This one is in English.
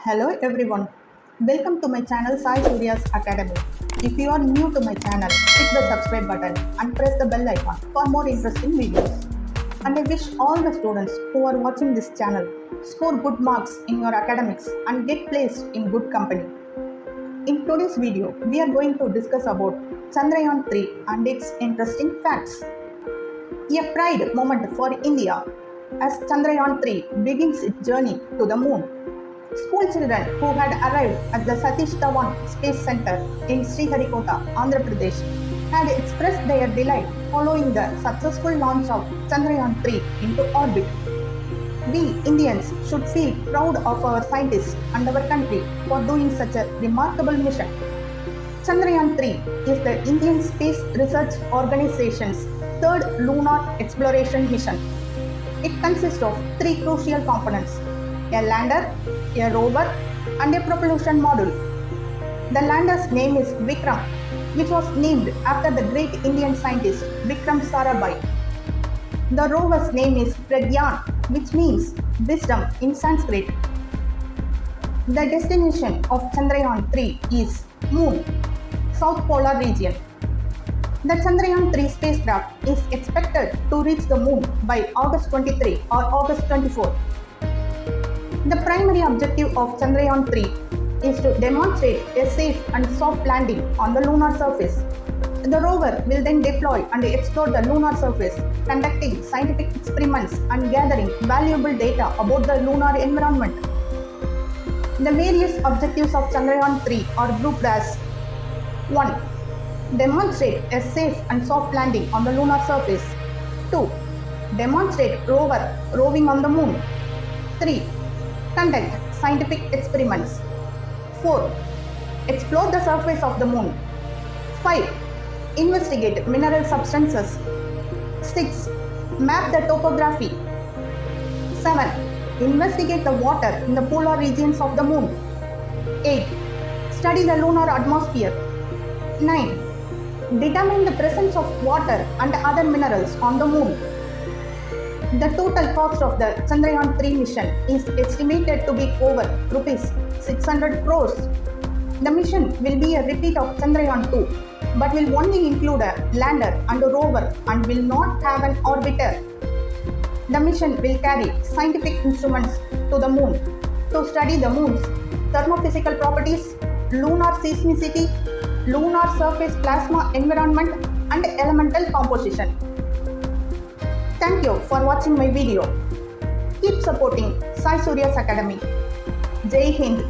Hello everyone, welcome to my channel Sai Suriyas Academy. If you are new to my channel, click the subscribe button and press the bell icon for more interesting videos. And I wish all the students who are watching this channel score good marks in your academics and get placed in good company. In today's video, we are going to discuss about Chandrayaan 3 and its interesting facts. A pride moment for India as Chandrayaan 3 begins its journey to the moon. School children who had arrived at the Satish Dhawan Space Center in Sriharikota, Andhra Pradesh, had expressed their delight following the successful launch of Chandrayaan 3 into orbit. We Indians should feel proud of our scientists and our country for doing such a remarkable mission. Chandrayaan 3 is the Indian Space Research Organization's third lunar exploration mission. It consists of three crucial components: a lander, a rover, and a propulsion module. The lander's name is Vikram, which was named after the great Indian scientist Vikram Sarabhai. The rover's name is Pragyan, which means wisdom in Sanskrit. The destination of Chandrayaan 3 is Moon, South Polar region. The Chandrayaan 3 spacecraft is expected to reach the Moon by August 23 or August 24. The primary objective of Chandrayaan 3 is to demonstrate a safe and soft landing on the lunar surface. The rover will then deploy and explore the lunar surface, conducting scientific experiments and gathering valuable data about the lunar environment. The various objectives of Chandrayaan 3 are grouped as: 1. Demonstrate a safe and soft landing on the lunar surface. 2. Demonstrate rover roving on the moon. 3. Conduct scientific experiments. 4. Explore the surface of the moon. 5. Investigate mineral substances. 6. Map the topography. 7. Investigate the water in the polar regions of the moon. 8. Study the lunar atmosphere. 9. Determine the presence of water and other minerals on the moon. The total cost of the Chandrayaan 3 mission is estimated to be over rupees 600 crores. The mission will be a repeat of Chandrayaan 2, but will only include a lander and a rover and will not have an orbiter. The mission will carry scientific instruments to the moon to study the moon's thermophysical properties, lunar seismicity, lunar surface plasma environment, and elemental composition. Thank you for watching my video. Keep supporting Sai Suriyas Academy. Jai Hind.